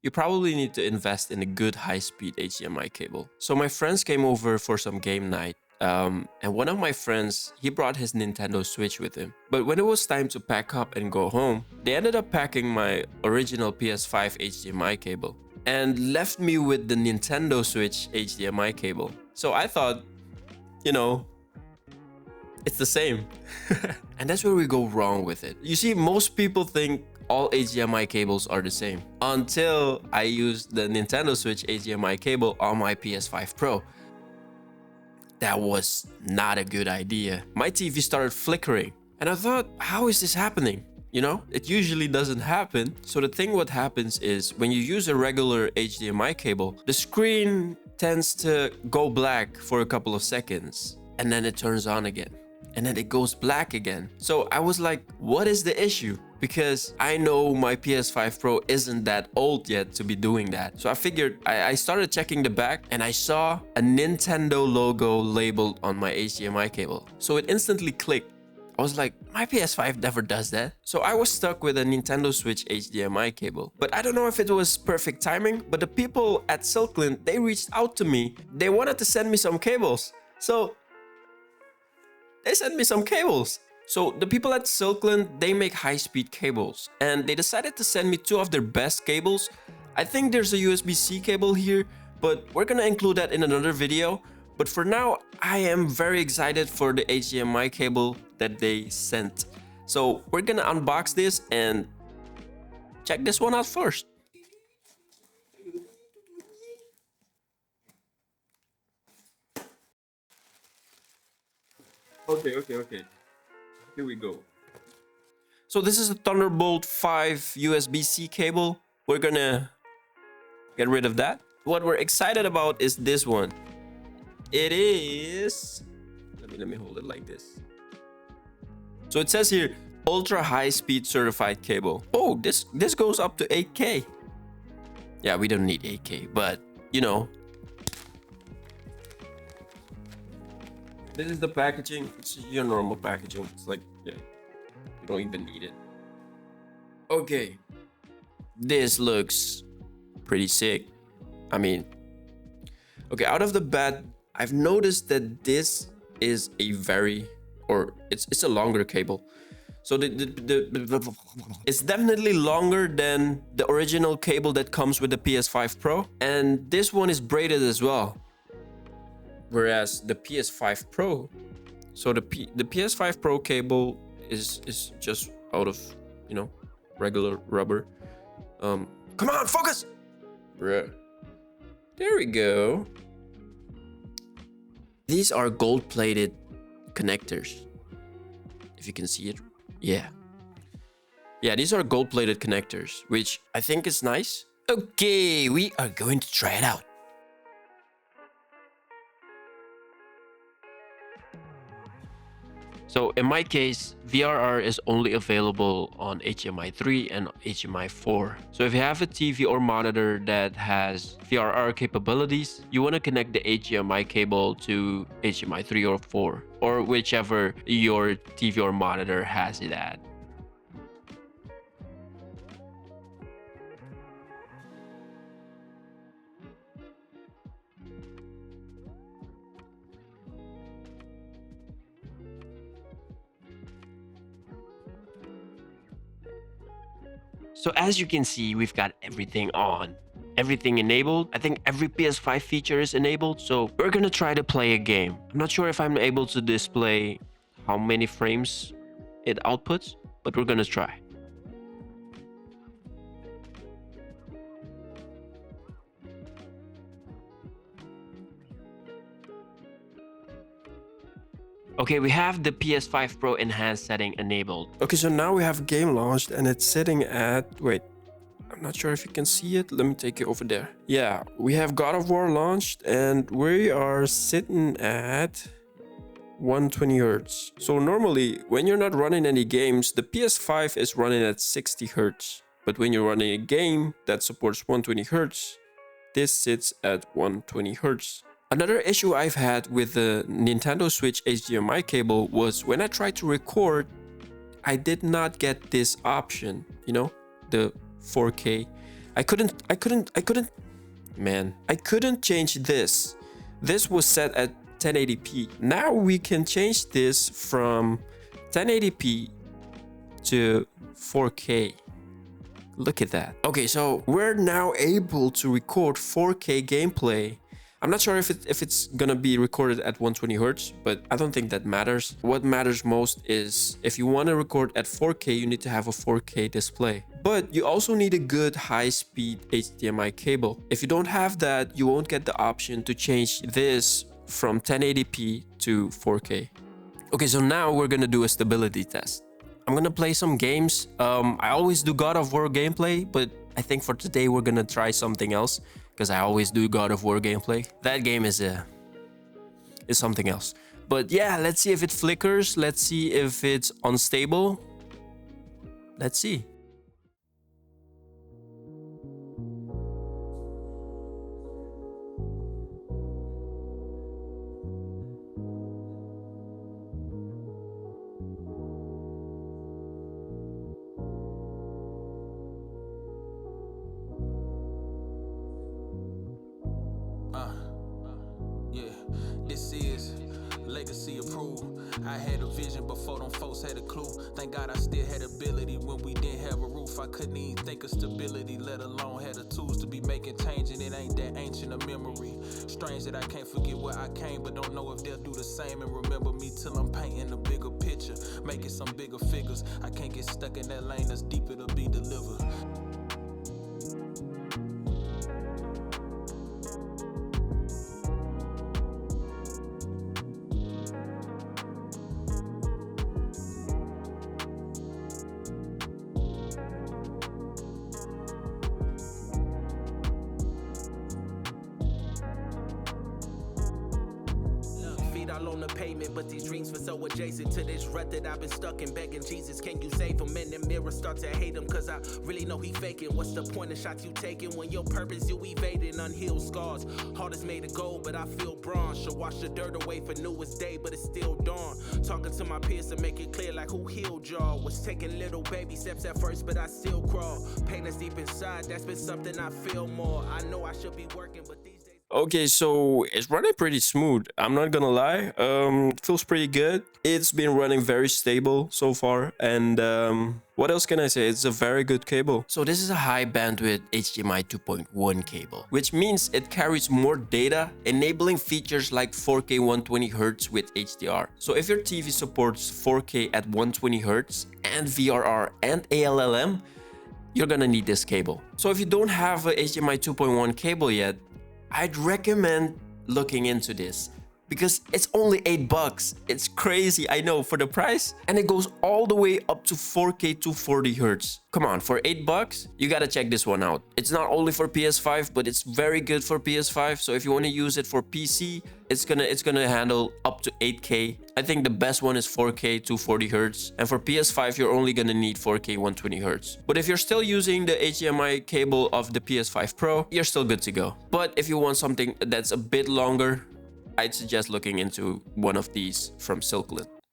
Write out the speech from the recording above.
you probably need to invest in a good high-speed HDMI cable. So my friends came over for some game night. And one of my friends, he brought his Nintendo Switch with him. But when it was time to pack up and go home, they ended up packing my original PS5 HDMI cable and left me with the Nintendo Switch HDMI cable. So I thought, you know, it's the same. And that's where we go wrong with it. You see, most people think all HDMI cables are the same until I used the Nintendo Switch HDMI cable on my PS5 Pro. That was not a good idea. My TV started flickering and I thought, how is this happening? You know, it usually doesn't happen. So the thing what happens is when you use a regular HDMI cable, the screen tends to go black for a couple of seconds and then it turns on again. And then it goes black again. So I was like, what is the issue? Because I know my PS5 Pro isn't that old yet to be doing that. So I figured, I started checking the back and I saw a Nintendo logo labeled on my HDMI cable. So it instantly clicked. I was like, my PS5 never does that. So I was stuck with a Nintendo Switch HDMI cable. But I don't know if it was perfect timing, but the people at Silkland, they reached out to me. They wanted to send me some cables. So they sent me some cables. So the people at Silkland, they make high-speed cables and they decided to send me two of their best cables. I think there's a USB-C cable here, but we're gonna include that in another video. But for now, I am very excited for the HDMI cable that they sent. So we're gonna unbox this and check this one out first. Okay. Here we go. So this is a Thunderbolt 5 USB-C cable. We're gonna get rid of that. What we're excited about is this one. It is, let me hold it like this. So it says here, ultra high speed certified cable. Oh, this goes up to 8K. Yeah, we don't need 8K, but you know. This is the packaging. It's your normal packaging. It's like, yeah, you don't even need it. Okay, this looks pretty sick. I mean, okay, out of the bat, I've noticed that this is a very, or it's a longer cable. So it's definitely longer than the original cable that comes with the PS5 Pro. And this one is braided as well. Whereas the PS5 Pro, so the PS5 Pro cable is just out of, you know, regular rubber. Come on, focus! Bruh. There we go. These are gold-plated connectors. If you can see it. Yeah. Yeah, these are gold-plated connectors, which I think is nice. Okay, we are going to try it out. So in my case, VRR is only available on HDMI 3 and HDMI 4. So if you have a TV or monitor that has VRR capabilities, you want to connect the HDMI cable to HDMI 3 or 4, or whichever your TV or monitor has it at. So as you can see, we've got everything on, everything enabled. I think every PS5 feature is enabled. So we're gonna try to play a game. I'm not sure if I'm able to display how many frames it outputs, but we're gonna try. Okay, we have the PS5 Pro enhanced setting enabled. Okay, so now we have game launched and it's sitting at, wait, I'm not sure if you can see it. Let me take you over there. Yeah, we have God of War launched and we are sitting at 120 Hertz. So normally when you're not running any games, the PS5 is running at 60 Hertz. But when you're running a game that supports 120 Hertz, this sits at 120 Hertz. Another issue I've had with the Nintendo Switch HDMI cable was when I tried to record, I did not get this option, you know, the 4K. I couldn't, man, I couldn't change this. This was set at 1080p. Now we can change this from 1080p to 4K. Look at that. Okay, so we're now able to record 4K gameplay. I'm not sure if it's gonna be recorded at 120 Hz, but I don't think that matters. What matters most is if you want to record at 4K, you need to have a 4K display. But you also need a good high-speed HDMI cable. If you don't have that, you won't get the option to change this from 1080p to 4K. Okay, so now we're gonna do a stability test. I'm gonna play some games. I always do God of War gameplay, but I think for today we're gonna try something else because I always do God of War gameplay. That game is something else. But yeah, let's see if it flickers. Let's see if it's unstable. Let's see. Yeah, this is legacy approved. I had a vision before them folks had a clue. Thank God I still had ability when we didn't have a roof. I couldn't even think of stability, let alone had the tools to be making change, and it ain't that ancient a memory. Strange that I can't forget where I came, but don't know if they'll do the same and remember me till I'm painting a bigger picture, making some bigger figures. I can't get stuck in that lane that's deeper to be delivered. All on the pavement, but these dreams were so adjacent to this rut that I've been stuck in, begging Jesus, can you save him? And the mirror start to hate him, cause I really know he faking. What's the point of shots you taking when your purpose you evading? Unhealed scars, heart is made of gold, but I feel bronze. Should wash the dirt away for newest day, but it's still dawn. Talking to my peers to make it clear like who healed y'all. Was taking little baby steps at first, but I still crawl. Pain is deep inside, that's been something I feel more. I know I should be working, but these days. Okay, so it's running pretty smooth. I'm not gonna lie. It feels pretty good. It's been running very stable so far. And what else can I say? It's a very good cable. So this is a high bandwidth HDMI 2.1 cable, which means it carries more data, enabling features like 4K 120 Hz with HDR. So if your TV supports 4K at 120 Hz and VRR and ALLM, you're gonna need this cable. So if you don't have a HDMI 2.1 cable yet, I'd recommend looking into this because it's only $8. It's crazy, I know, for the price, and it goes all the way up to 4K 240 Hz. Come on, for $8, you gotta check this one out. It's not only for PS5, but it's very good for PS5. So if you want to use it for PC, it's gonna handle up to 8K. I think the best one is 4K 240 Hz, and for PS5 you're only gonna need 4K 120 Hz. But if you're still using the HDMI cable of the PS5 Pro, you're still good to go. But if you want something that's a bit longer, I'd suggest looking into one of these from Silkland.